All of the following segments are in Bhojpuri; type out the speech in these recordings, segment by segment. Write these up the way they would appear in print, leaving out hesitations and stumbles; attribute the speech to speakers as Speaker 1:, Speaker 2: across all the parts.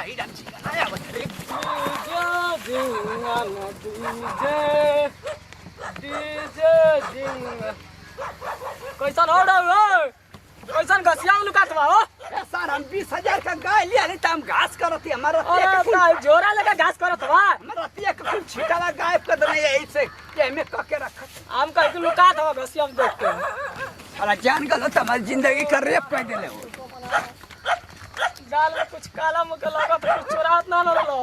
Speaker 1: ही डांस आया बच्चे
Speaker 2: कैसन हो रहा कैसन घसिया लुकात बा हो
Speaker 1: सर हम 20,000 का गाय लिया नहीं हम घास करती हमारा
Speaker 2: जोरा लगा घास करत बा
Speaker 1: हमारा कुल छिटावा गायब कर देना यही से ये में कके रखत
Speaker 2: हम कह के लुकात हो घसिया देख के
Speaker 1: अरे जान गलो तुम्हारी जिंदगी कर रेप कर देले हो
Speaker 2: गाल में कुछ काला मुका लगा तो कुछ चोरात ना लो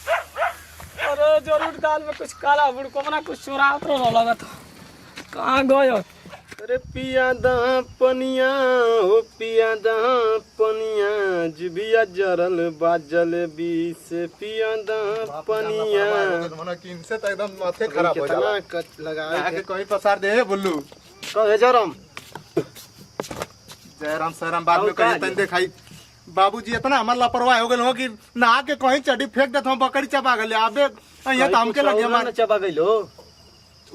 Speaker 2: अरे जरूर दाल में कुछ काला बुड़को मना कुछ चोरात रो लगा तो कहां गयो
Speaker 3: अरे पिया दा पनिया हो पिया दा पनिया जिबिया जरल बाजल बीस पिया दा पनिया
Speaker 4: मना कि इनसे तो एकदम माथे खराब हो जाला
Speaker 3: कट लगा
Speaker 4: आके कोई पसार दे है बुल्लू
Speaker 3: कहे जरम
Speaker 4: जयराम सराम बाद में कहीं तन देखाई बाबूजी इतना हमार लापरवाह हो गेल हो कि नहा के कहीं चड्डी फेंक देत हम बकरी चबा गेले आबे यहाँ तो हमके लगे हमार
Speaker 3: चबा गइलो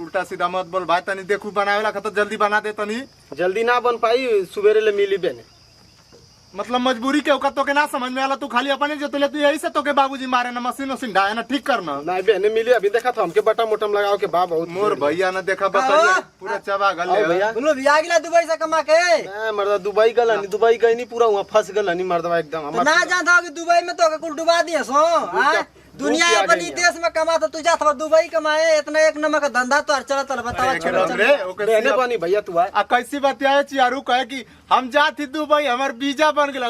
Speaker 4: उल्टा सीधा मत बोल भाई तनी देखू बनावेला खत जल्दी बना दे तनी
Speaker 3: जल्दी ना बन पाई सुबेरे ले मिली बेने
Speaker 4: मतलब मजबूरी के औकत तो के ना समझ में आला तू खाली अपने जोतले तू यही से तो के बाबूजी मारे ना मशीन उसीन ढाए ना ठीक करना
Speaker 3: नहीं बेने मिली अभी देखा था हमके बटा मोटम लगाओ के बा बहुत
Speaker 4: मोर भैया ना देखा बकरिया पूरा चबा गले
Speaker 3: भैया
Speaker 5: बोलो बिया गिला दुबई से कमा के
Speaker 3: मैं मर्दा दुबई गल नहीं दुबई गई नहीं पूरा वहां फंस गल नहीं मर्दवा एकदम
Speaker 5: तो ना जानता हो कि दुबई में तो कुल डुबा दिए सो हाँ? दुनिया अपनी देश में कमा तो तू जाता दुबई कमाए इतना एक नंबर का धंधा तो चलत बतावा
Speaker 3: बेने बनी भैया तू
Speaker 4: आ कैसी बतिया चियारू कहे कि हम जाती दुबई हमार वीजा बन गेल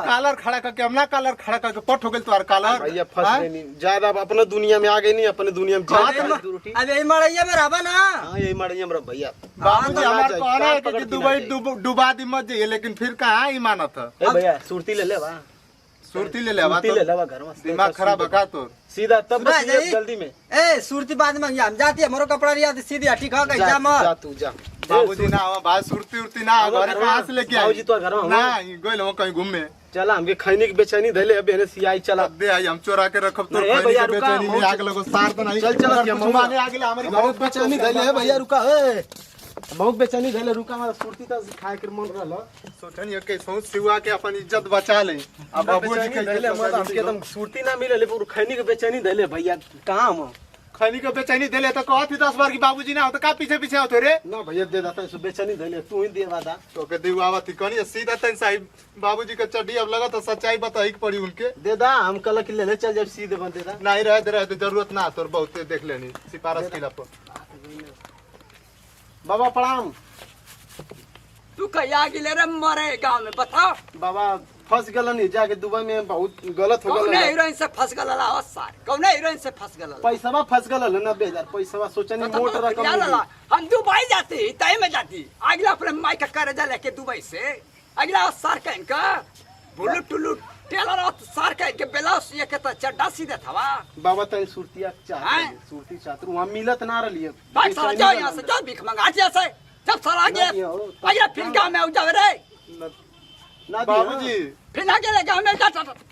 Speaker 4: कालर खड़ा करके हम ना कालर खड़ा करके पट हो गेल तोर कालर
Speaker 3: भैया फंस गई नहीं ज्यादा अपने दुनिया में आ गई नहीं अपने दुनिया में
Speaker 5: अब यही मड़ैया में रहबा ना
Speaker 3: हां यही मड़ैया में भैया
Speaker 4: बाबूजी हमार कहना है कि दुबई डुबा दी मत जाइए लेकिन फिर कहाँ ईमानत है
Speaker 3: ए भैया सुरती ले ले बा
Speaker 4: सुरती ले ले
Speaker 3: सुरती ले ले बा घर में
Speaker 4: दिमाग खराब है का तोर
Speaker 3: सीधा तब
Speaker 5: सुना जाई?
Speaker 3: जल्दी में
Speaker 5: ए सुरती बाद में हम जाती है मोरो कपड़ा रिया सीधी हटी खा के जा मत
Speaker 3: जा तू जा
Speaker 4: बाबूजी ना हो भाई सुरती उरती ना घर कहाँ से लेके
Speaker 3: बाबूजी तो घर में
Speaker 4: ना गोइल हो कहीं घूमे
Speaker 3: चला हमके खैनी के बेचैनी धैले अब एने सियाई चला
Speaker 4: दे आई हम चोरा के रखब तो
Speaker 3: नहीं, भैया, रुका,
Speaker 4: बेचैनी में आग लगो सार तो नहीं
Speaker 3: चल, चल,
Speaker 4: अगर
Speaker 3: क्या
Speaker 4: कुछ
Speaker 3: महुआ?
Speaker 4: माने आगे ला हमारी
Speaker 3: बहुत
Speaker 4: घर
Speaker 3: बेचैनी धैले है भैया रुका ए बहुत बेचैनी धैले रुका हमारा सुरती त खाए के मन रहल
Speaker 4: सोचनी के सोच सिवा के अपन इज्जत बचा ले अब बाबूजी के
Speaker 3: धैले हमके एकदम सुरती ना मिले पूरा खैनी के बेचैनी धैले भैया कहां हम
Speaker 4: खैनी के बेचैनी देले तो कहत 10 बार की बाबूजी ना हो तो का पीछे पीछे होते रे
Speaker 3: ना भैया दे देता सु बेचैनी धैले तू ही दे वादा
Speaker 4: तो के दिवावत ही कनी सीधा तन साहिब बाबूजी के चड्डी अब लगा तो सच्चाई बताई पड़ी उनके
Speaker 3: दे दा हम कल के ले चल जब सीधे बन दे दा
Speaker 4: नहीं रहे दे जरूरत ना तोर बहुते देख लेनी सिफारिश किला पर
Speaker 3: बाबा प्रणाम
Speaker 1: तू कहिया गिले रे मरे गांव में बताओ
Speaker 3: बाबा फंस गलन जाके दुबई में बहुत गलत हो
Speaker 1: कौन
Speaker 3: गल
Speaker 1: हीरोइन से फंस गलला हो सार कौन हीरोइन से फंस गलला
Speaker 3: पैसा फंस गल 90,000 पैसा सोचनी मोट रकम
Speaker 1: हम दुबई जाती तय में जाती अगला अपने माई का कर्जा लेके दुबई से अगला सार का इनका बुल्लू टुल्लू टेलर और सार का इनके ब्लाउज ये के तो चड्डा सीधे था
Speaker 3: बाबा तई सुरतिया चाह
Speaker 1: हैं?
Speaker 3: सुरती चातर वहां मिलत ना रही
Speaker 1: भाई साला जाओ यहाँ से जाओ भीख मंगा जैसे जब साला आगे अगला फिर गाँव में उजाव रे
Speaker 3: ना
Speaker 4: बाबूजी
Speaker 1: फिर आगे ले गाँव में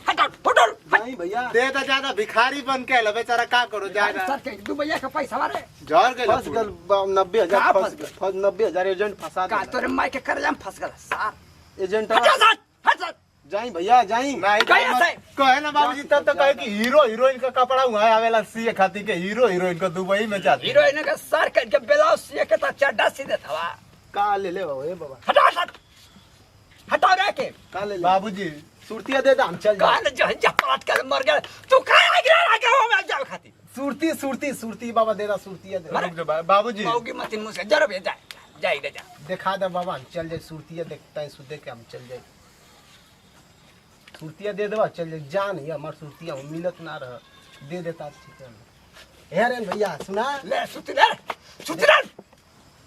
Speaker 1: हटाओ फुटल
Speaker 3: नहीं भैया
Speaker 4: दे तो ज्यादा भिखारी बन के ल बेचारा का करो जाएगा
Speaker 1: सर के दुबई का पैसा मारे
Speaker 4: जर गए
Speaker 3: फंस गल 90,000 फंस 90,000 एजेंट फंसा
Speaker 1: का तोरे माई के कर्जा में फंस गला सार
Speaker 3: एजेंट
Speaker 1: हटा सर हट सर
Speaker 3: जाई भैया जाई
Speaker 4: नहीं
Speaker 1: कहिया से?
Speaker 4: कहे ना बाबूजी तब तो कहे कि हीरो हीरोइन का कपड़ा हुआ आवेला सीए खाती के हीरो हीरोइन को दुबई में जाती
Speaker 1: हीरोइन का सर के ब्लाउज ये के तो चड्डा सीधे था
Speaker 3: का ले ले बाबा
Speaker 1: हटा सर हटाओ रे के
Speaker 3: का ले ले
Speaker 4: बाबूजी
Speaker 3: सुरतिया दे हम चल जा
Speaker 1: कान जो है जपरात कर मर गया तू कहां आ गया गाँव में जाओ खाती
Speaker 3: सुरती सुरती सुरती बाबा दे सुरतिया दे
Speaker 4: रुक जा बाबूजी
Speaker 1: मौगी मत मुंह से जरा भेजा जाई रे जा
Speaker 3: दिखा दे बाबा हम चल जाए सुरतिया देखता है सुदे के हम चल जाए सुरतिया दे देवा चल जाए जान ये हमार सुरतिया मिलत ना रह दे देता ठीक है हेरन भैया सुना
Speaker 1: ले सुतरा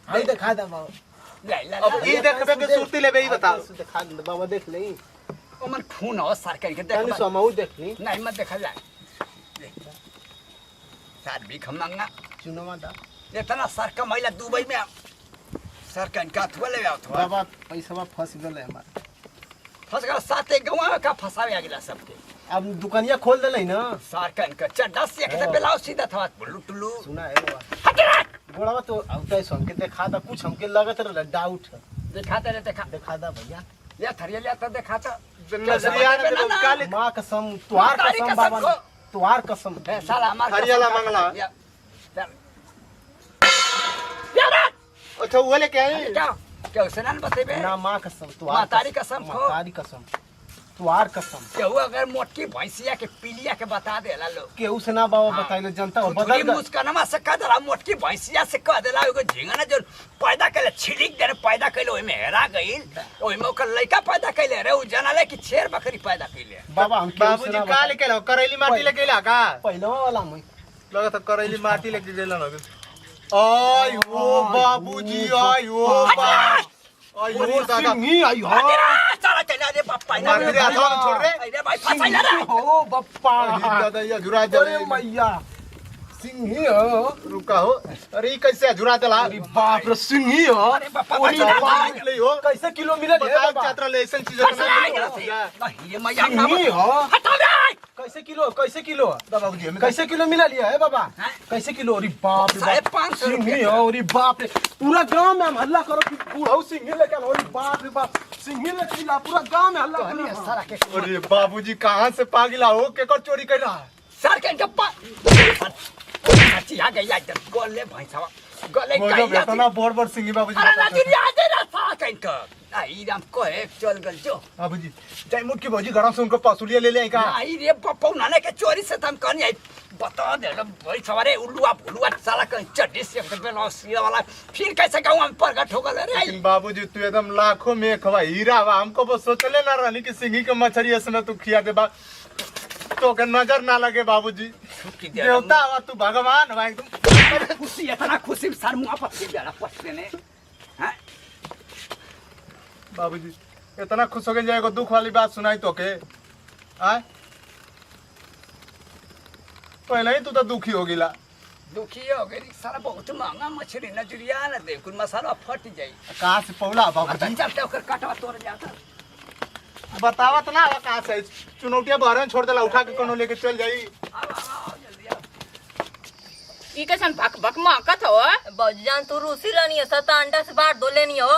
Speaker 3: भाई दिखा दे बाबा
Speaker 1: ले ले
Speaker 4: अब ये देखबे के सुरती लेबे ही बता
Speaker 3: दिखा दे बाबा देख ले
Speaker 1: ओमन खून हो सर के
Speaker 3: तनी
Speaker 1: देख
Speaker 3: समहु देख ली
Speaker 1: नहीं मत देखा जाए सर भी खमंगा
Speaker 3: चुनवा दा
Speaker 1: इतना सर कमाइला दुबई में सर का इनका थुआ ले आओ थुआ
Speaker 3: बाबा पैसा फंस गल है हमार
Speaker 1: फंस गया साथे गाँव का फंसावे अगला सबके
Speaker 3: अब दुकानिया खोल दे ना
Speaker 1: सर का इनका चड्डा से के ब्लाउज सीधा था बुल्लू टुल्लू
Speaker 3: सुना है बाबा गोड़वा तो औता है हमके देखा था कुछ हमके लगत रहा डाउट
Speaker 1: दिखाते रे देखा
Speaker 3: दिखा दा भैया
Speaker 1: ये थरिया लिया तो दिखाता
Speaker 4: नजरिया ने देखो काले
Speaker 3: माँ कसम तुहार
Speaker 1: तारी
Speaker 3: कसम
Speaker 1: कसम
Speaker 3: बाबा
Speaker 1: को।
Speaker 3: तुहार कसम
Speaker 1: ए साला हमार
Speaker 4: हरियाला मंगला। अच्छा वो लेके आई
Speaker 1: क्या क्या सुनन बतेबे
Speaker 3: ना माँ कसम तुहार
Speaker 1: माँ तारी कसम खो।
Speaker 3: तारी कसम तुहार कसम
Speaker 1: केहू अगर मोटकी भैंसिया के पीलिया के बता देला लोग
Speaker 3: केहू से ना बाबा बताइले जनता हो बदल
Speaker 1: बदल
Speaker 3: गए
Speaker 1: मुस्कानमा से कह देला मोटकी भैंसिया से कह देला एगो झिंगना जो पैदा कैले छिलिक देने पैदा कैले ओइमे हेरा गइल ओइमे ओकर लइका पैदा कैले रे उ जानले कि शेर बकरी पैदा कैले
Speaker 3: बाबा हम केहू से
Speaker 4: बाबूजी
Speaker 3: ना
Speaker 4: का लेके लो करैली माटी लेके ला का
Speaker 3: पहले वाला मैं
Speaker 4: लगा तो करैली माटी लेके गेला लगे आई हो बाबूजी आई हो बा आई हो दादा
Speaker 3: नहीं आई हो
Speaker 1: साला चला दे बापा
Speaker 4: मार दे हाथ में छोड़ रे
Speaker 1: अरे भाई फसाइला रे
Speaker 3: हो बप्पा
Speaker 4: दादा ये जुरा
Speaker 3: अरे
Speaker 4: जले
Speaker 3: मैया सिंही हो
Speaker 4: रुका हो अरे ई कैसे जुरा जला
Speaker 3: अरे बाप रे सिंही हो
Speaker 1: अरे बापा
Speaker 3: अरे
Speaker 1: बचा
Speaker 3: बाप
Speaker 4: निकले हो
Speaker 3: कैसे किलो मिला रे
Speaker 4: बताओ
Speaker 3: बाबा
Speaker 4: छात्र ले ऐसा चीज
Speaker 1: नहीं मैया
Speaker 3: सिंही हो
Speaker 1: हटाओ रे
Speaker 3: कैसे किलो
Speaker 4: बाबूजी हमें
Speaker 3: कैसे किलो मिला लिया है बाबा
Speaker 1: हैं?
Speaker 3: कैसे किलो अरे बाप रे
Speaker 1: साढ़े
Speaker 3: बाप
Speaker 1: 500
Speaker 3: सिंही
Speaker 1: रुपया
Speaker 3: हो अरे बाप रे पूरा गांव में हम हल्ला करो कि बूढ़ऊ सिंही लेके आओ अरे बाप रे बाप सिंही लेके ला पूरा गांव में हल्ला करो
Speaker 1: सारा के
Speaker 4: अरे बाबूजी कहाँ से पागिला हो केकर चोरी कर रहा है
Speaker 1: सर के गप्पा अच्छी आ गई आज गोले भैंसवा गोले
Speaker 4: वो जो बेतना बोर बोर सिंगी बाबूजी
Speaker 1: अरे
Speaker 4: बताते
Speaker 1: नदी आ दे ना सा कहीं का आई राम को एक चल गल जो
Speaker 4: बाबूजी चाहे मुठ की भौजी गरम से उनको पसूलिया ले ले आई का
Speaker 1: आई रे पप्पा नाने के चोरी से तुम कहनी आई बता दे ना भाई सवारे उल्लुआ भुलुआ साला कहीं चड्डी से बेलो सीधा वाला फिर कैसे गाँव में प्रगट हो गल रे
Speaker 4: लेकिन बाबूजी तू एकदम लाखों में एक हवा हीरा हवा हमको बस सोचले ना रहनी कि सिंगी के मछली इसमें तू खिया दे बा तो के नजर ना लगे बाबूजी देवता हवा तू भगवान हवा एकदम
Speaker 1: खुशी इतना खुशी सर मुंह पर से जरा पछले ने हैं
Speaker 4: बाबूजी इतना खुश हो गए जाएगा दुख वाली बात सुनाई तो के आय पहले ही तू तो दुखी हो गिला
Speaker 1: दुखी हो गई सारा बहुत महंगा मछली नजरिया न दे कुल मसाला फट जाई
Speaker 4: कहाँ से पौला
Speaker 1: आता
Speaker 4: बाबूजी
Speaker 1: चलते ओकर काटवा तोड़ जाता
Speaker 4: बतावत ना हवा कहाँ से चुनौतियां बहरन छोड़ देला उठा के कोनो लेके चल जाई
Speaker 1: आओ जल्दी आओ
Speaker 6: ई कैसन भक भक महकत हो
Speaker 7: बजान तू रूसी रहनी है सता अंडा से बाहर दो लेनी हो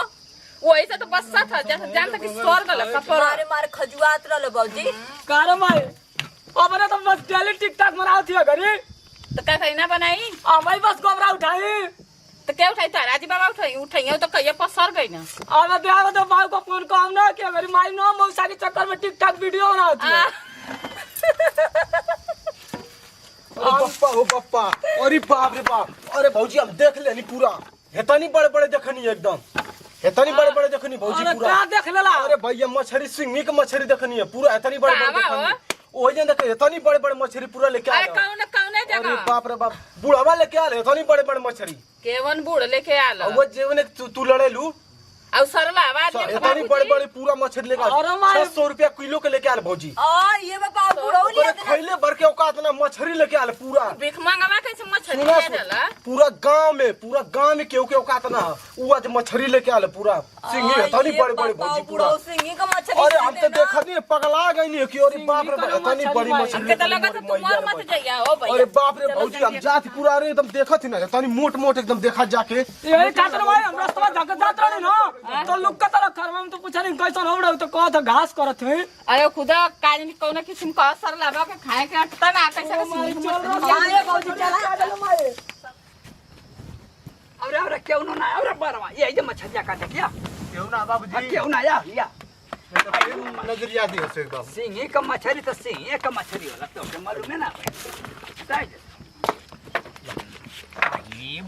Speaker 6: वही से तो बस था जैसे जानता कि स्वर्ग लगा पर
Speaker 7: मारे मारे खजुआत रहलो बाबूजी
Speaker 2: कार माई अपने तो बस डेली टिकटॉक बनाओ थी घरी
Speaker 6: तो क्या कहीं ना बनाई
Speaker 2: हमारी बस गोबरा उठाई
Speaker 6: तो क्या उठाई तो राजी बाबा उठाई तो कहिए पसर गई ना
Speaker 2: और मैं ब्याह में तो माई को फोन काम ना किया मेरी माई ना मौसा के चक्कर में टिकटॉक वीडियो बना होती है
Speaker 3: अरे बप्पा हो बप्पा अरे बाप रे बाप अरे भौजी हम देख लेनी पूरा हेतनी बड़े बड़े देखनी एकदम हेतनी बड़े बड़े देखनी भौजी
Speaker 2: अरे
Speaker 3: पूरा
Speaker 2: क्या देख लेला
Speaker 3: अरे भैया मछली सिंगी के मछली देखनी है पूरा हेतनी बड़े बड़े
Speaker 6: बाबा हो?
Speaker 3: देखनी ओही जन देखे हेतनी बड़े बड़े मछली पूरा लेके आ
Speaker 6: अरे कौन
Speaker 3: अरे
Speaker 6: जगह
Speaker 3: बाप रे बाप बुढ़ावा लेके आ हेतनी बड़े बड़े मछली
Speaker 6: केवन बूढ़ लेके आल
Speaker 3: और वो जेवन तू लड़ेलू
Speaker 6: और सरला आवाज में
Speaker 3: हेतनी बड़े बड़े पूरा मछली लेके
Speaker 2: अरे माई-
Speaker 3: 600 रुपया किलो के लेके आल भौजी
Speaker 7: और ये बाबा बुढ़ऊ
Speaker 3: ओकरे
Speaker 7: लिया
Speaker 3: खैले भर के औकात ना मछली लेके आल पूरा
Speaker 6: भीख मांगवा कैसे मछली
Speaker 3: सुना
Speaker 6: ले जाला
Speaker 3: पूरा गांव में केहू के औकात ना उ आज मछली लेके आल पूरा सिंगी हेतनी बड़े बड़े भौजी पूरा
Speaker 7: बुढ़ऊ सिंगी का मछली
Speaker 3: अरे हम तो देखनी पगला गई कि अरे बाप रे बाप इतनी बड़ी मछली
Speaker 6: हमके तो लगा तो तुम और मत जाइया हो भैया
Speaker 3: अरे बाप रे भौजी हम जात पूरा अरे एकदम देखत ही ना इतनी मोट मोट एकदम देखा जाके
Speaker 2: यही खातिर भाई हम रास्ता धक्का जात रहे ना तो लुक का तरह करवा में तो पूछा नहीं कैसा हो रहा तो कहा था घास करत है
Speaker 6: अरे खुदा काज में कौन किस्म का सरला बा के खाए के अटता ना कैसे
Speaker 7: जाए बाबूजी चला
Speaker 1: अरे क्यों ना अरे बरवा ये जो मछलिया काटे क्या
Speaker 4: क्यों ना बाबूजी
Speaker 1: क्यों ना या
Speaker 4: नजरिया दी से एकदम
Speaker 1: सिंही का मछली तो सिंही का मछली होला तो के मालूम है ना भाई ये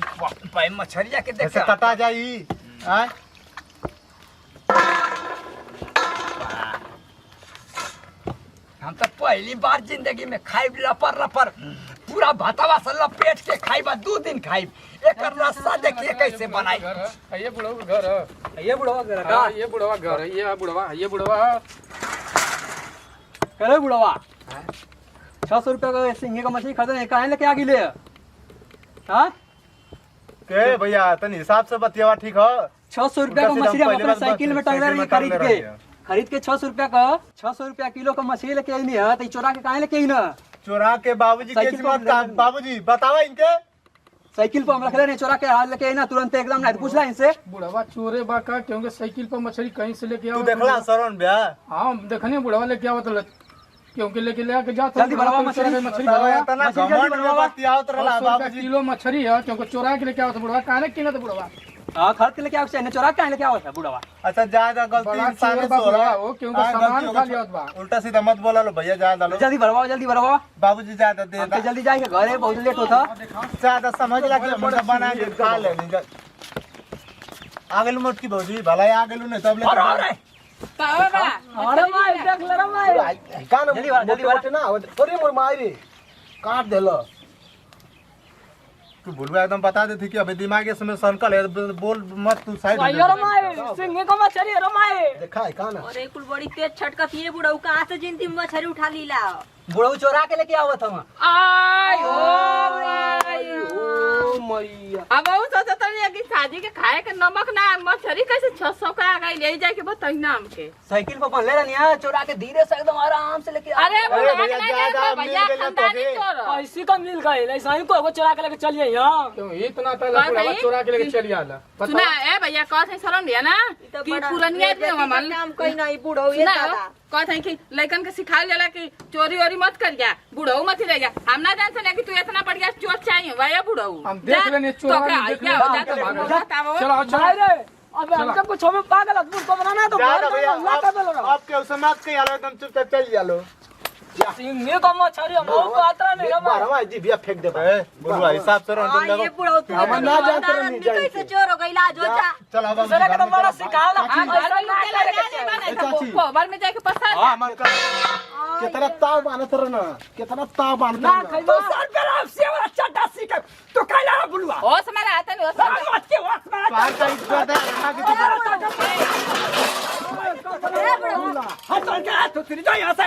Speaker 1: भाई मछलिया के
Speaker 4: ऐसे
Speaker 1: देखा
Speaker 4: कटा जाई आय
Speaker 1: हम तो पहली बार जिंदगी में खाई लपर लपर पूरा भातावा से लपेट के खाई बा 2 दिन खाई एक रस्सा देखिए कैसे बनाई
Speaker 2: ये बुढ़वा घर है ये बुढ़वा घर का ये बुढ़वा घर है ये बुढ़वा करे बुढ़वा 600 रुपया का सिंगी का मछली खरीदे काहे लेके आ गिले हां
Speaker 4: के भैया तनी हिसाब से बतियावा ठीक हो
Speaker 2: 600 रुपया का
Speaker 4: उल्टा
Speaker 2: मछली हम
Speaker 4: सीधा
Speaker 2: अपने
Speaker 4: पहले
Speaker 2: साइकिल में
Speaker 4: बात
Speaker 2: टंग रही
Speaker 4: साइकिल में
Speaker 2: खरीद के 600 रुपया का 600 रुपया किलो का मछली लेके आई नहीं है तो चोरा के काहे लेके आई ना
Speaker 4: चोरा के बाबूजी के
Speaker 2: साइकिल
Speaker 4: जिम्मा
Speaker 2: पर ले-
Speaker 4: बाबूजी बतावा इनके
Speaker 1: साइकिल पर हम रख ले नहीं चोरा के हाथ लेके ना तुरंत एकदम नहीं पूछ ला इनसे।
Speaker 2: बुढ़वा चोरे बा का क्योंकि साइकिल पर मछली कहीं से लेके
Speaker 4: तू
Speaker 2: आओ।
Speaker 4: देखला सरवन भैया
Speaker 2: हाँ देखने बुढ़वा लेके आओ तो क्योंकि लेके लेके जाते
Speaker 1: जल्दी भरवा मछली।
Speaker 2: मछली
Speaker 4: साला
Speaker 2: भरवा
Speaker 4: इतना घमंड में बतियावत रहला
Speaker 2: 100 रुपया
Speaker 4: बाबूजी।
Speaker 2: किलो मछली है क्योंकि चोरा के लेके आओ तो बुढ़वा काहे किने तो बुढ़वा
Speaker 1: हां खरीद के लेके आओ चाहिए चोरा के लेके आओ बुढ़वा।
Speaker 4: अच्छा ज्यादा गलती
Speaker 2: बड़ा
Speaker 4: इंसान
Speaker 2: चोर
Speaker 4: से हो रहा
Speaker 2: बा
Speaker 4: है
Speaker 2: वो, क्योंकि सामान खा लिया बा।
Speaker 4: उल्टा सीधा मत बोला लो भैया, ज्यादा लो
Speaker 1: जल्दी भरवाओ
Speaker 4: बाबूजी ज्यादा दे
Speaker 1: हमके जल्दी जाए के घरे बहुत लेट होता।
Speaker 4: ज्यादा समझ लगे मतलब बना के खा ले आगलू मोटकी भौजी भलाई आगलू नहीं तब ले
Speaker 6: पावा बा
Speaker 2: अरे माय देख ले रे माय
Speaker 3: कान
Speaker 1: जल्दी भर
Speaker 3: ना अरे मोर माई रे काट देलो।
Speaker 4: तू भूलवा एकदम बता देती कि अभी दिमाग इसमें संकल है, बोल मत तू साइड हो
Speaker 2: अरे
Speaker 4: जा।
Speaker 2: माय सिंह को मछली रे माय
Speaker 3: देखा है कान
Speaker 7: अरे कुल बड़ी तेज छटकत ये बुढ़ा कहाँ से जिंदगी में मछली उठा लीला।
Speaker 1: बुढ़ऊ चोरा के लेके आवत हम।
Speaker 6: आई ओ माई
Speaker 3: ओ मैया
Speaker 6: अब वो सोचत रही कि शादी के खाए के नमक ना मछली कैसे 600 का आ गई ले जाए के बताई ना हमके।
Speaker 1: साइकिल पर ले रनिया चोरा के धीरे से एकदम आराम से लेके
Speaker 6: अरे
Speaker 4: भैया,
Speaker 6: भैया
Speaker 4: ज्यादा
Speaker 6: भैया
Speaker 4: मिल गया
Speaker 6: खानदानी
Speaker 4: तो
Speaker 6: चोर
Speaker 2: ऐसी का मिल गए ऐसा ही को चोरा के लेके चलिए यहाँ क्यों इतना तला
Speaker 6: कौन
Speaker 2: बुढ़वा
Speaker 6: है?
Speaker 2: चोरा के लेके चली आला
Speaker 6: सुना ए भैया कहत है शरण दिया ना कि पुरनिया आदमी हमार
Speaker 7: काम कहीं नहीं बुढ़ो ये
Speaker 6: सुना
Speaker 7: दादा।
Speaker 6: कहत है कि लड़कन के सिखाल जाला कि चोरी ओरी मत करिया बुढ़ऊ मत रहिया। हम ना जानते ना कि तू इतना बढ़िया चोर चाहिए भैया बुढ़ऊ
Speaker 2: हम देख लेने चोरा में देख लेने चलो चलो रे अब हमको कुछ हमें पागल अद्भुत को बनाना है तो
Speaker 4: ज्यादा भैया
Speaker 2: ला कर दो
Speaker 4: आप के उसे मत के यालो एकदम चुपचाप चल जालो।
Speaker 2: सिंह को मछली हम को आता नहीं रे माय
Speaker 3: बारवा जी बिया फेंक दे
Speaker 4: ए बुढ़वा हिसाब से रहो
Speaker 7: हाँ, ये बुढ़ो तू
Speaker 3: हम ना जानते रहे, नहीं जानते।
Speaker 7: कैसे चोर हो गई लाज हो जा।
Speaker 4: चल अब
Speaker 2: दूसरे के तो बड़ा सिखाला
Speaker 6: हम घर में ना करे गोबर में जाके पसार
Speaker 4: हां मन कर
Speaker 3: कितना ताव बानत रहना कितना ताव बानत
Speaker 2: ना
Speaker 3: रहना
Speaker 2: खइबा
Speaker 1: सर पे राम से वाला चड्डा सी के तो काला बुलवा
Speaker 6: होश में आता नहीं होश
Speaker 1: मत के वक्त में
Speaker 4: पार का इज्जत है ना कि
Speaker 1: हाथ चल के तो तेरी जो यहां से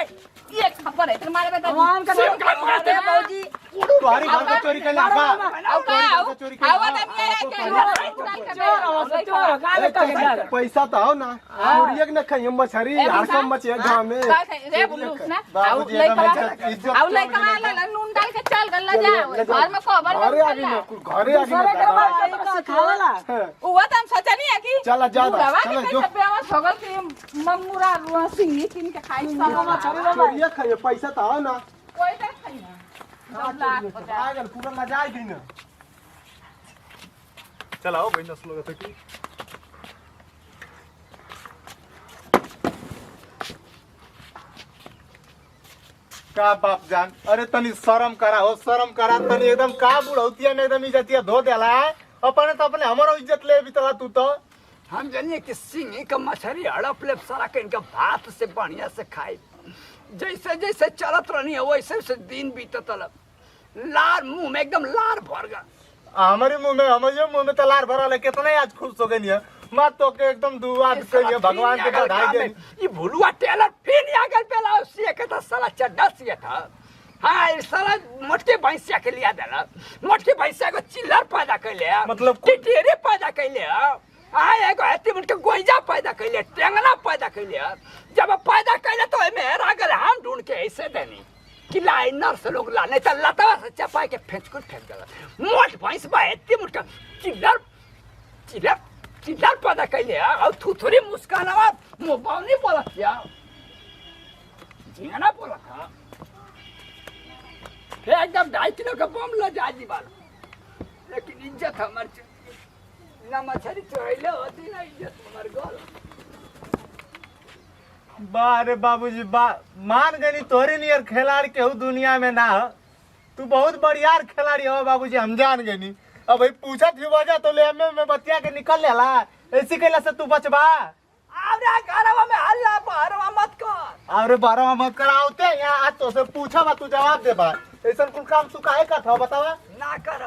Speaker 6: ये खबर है तुम्हारे बेटा
Speaker 2: भगवान का
Speaker 1: सिर्फ काम करते हैं
Speaker 7: बाबूजी
Speaker 4: तुम्हारी घर का चोरी कर लागा
Speaker 6: आओ का आओ आवा तो नहीं आया
Speaker 2: चोर काले का यार
Speaker 3: पैसा तो आओ ना चोरिए के न खाइए मछरी हरकम मचे गांव में
Speaker 6: रे बुल्लू ना आओ
Speaker 4: बाबूजी
Speaker 6: लइका
Speaker 4: एकदम इज्जत
Speaker 6: आओ लइका वाला नून डाल के चल गल्ला जा घर में खबर
Speaker 3: घरे आगे न घरे आगे
Speaker 2: दूसरे के
Speaker 3: न
Speaker 2: मार के सिखाला
Speaker 6: वो तो हम सोचा नहीं है कि
Speaker 3: चला जा
Speaker 6: बुढ़वा
Speaker 3: चला
Speaker 6: के
Speaker 3: जो
Speaker 6: कैसे बेवा छगल के मंगूरा रुआ सिंगी किन के खाई सब
Speaker 2: मछली रे माय
Speaker 3: चोरिए खाइए पैसा तो आओ ना
Speaker 6: कोई तो खाई ना
Speaker 3: आगल पूरा ना जाए दिन
Speaker 4: चलाओ भाई नस्ल का की का बाप जान अरे तनी शर्म करा हो शर्म करा तनी एकदम का बुढ़ौतिया में एकदम इज्जतिया धो देला है अपने तो अपने हमारो इज्जत ले भी तला तू तो
Speaker 1: हम जानिए कि सिंह का मछली हड़प ले सारा के इनका भात से बढ़िया से खाए जैसे जैसे चलत रहनी है वैसे वैसे दिन बीतत लार मुंह में एकदम लार भर गया।
Speaker 4: हमारे मुंह में तलार भरा ले कितने आज खुश हो गई है मत तो के एकदम दुआ के भगवान के बधाई दे
Speaker 1: ये भुलुआ टेलर फिर नहीं आगल पेला उसी के तो साला चड्डा सी था। हाँ ये साला मोटके भैंसिया के लिया देला मोटके भैंसिया को चिल्लर पैदा कर लिया
Speaker 4: मतलब
Speaker 1: टिटेरे पैदा कर लिया हाँ एगो ऐती मुट के गोइजा पैदा कर लिया टेंगना पैदा कर लिया जब पैदा कर लिया तो मेरा अगर हम ढूंढ के ऐसे देनी कि लाइनर से लोग ला नहीं तो लतवा से चपा के फेंक देला मोट भैंस बा ऐती मुट का चिल्लर चिल्लर चिल्लर पैदा कर लिया और थुथुरी मुस्कानवा मुंह नहीं बोला क्या जियाना बोला था फिर एकदम 2.5 किलो का बम ला जाजी वाला लेकिन इज्जत हमार ना मछली चोरैले होती ना इज्जत हमार गल
Speaker 4: बारे बाबूजी बा मान गनी तोरी नियर खिलाड़ी केहू दुनिया में ना हो तू बहुत बढ़िया खिलाड़ी हो बाबूजी हम जान गनी अब भाई पूछत ही वजह तो ले में बतिया के निकल लेला ऐसी कैला से तू बचबा
Speaker 1: अरे घरवा में हल्ला बहरवा मत कर
Speaker 4: अरे बारह मत कराओते यहाँ आज तो से पूछा बा तू जवाब दे बा ऐसा कुल काम तू काहे का था बतावा
Speaker 1: ना कर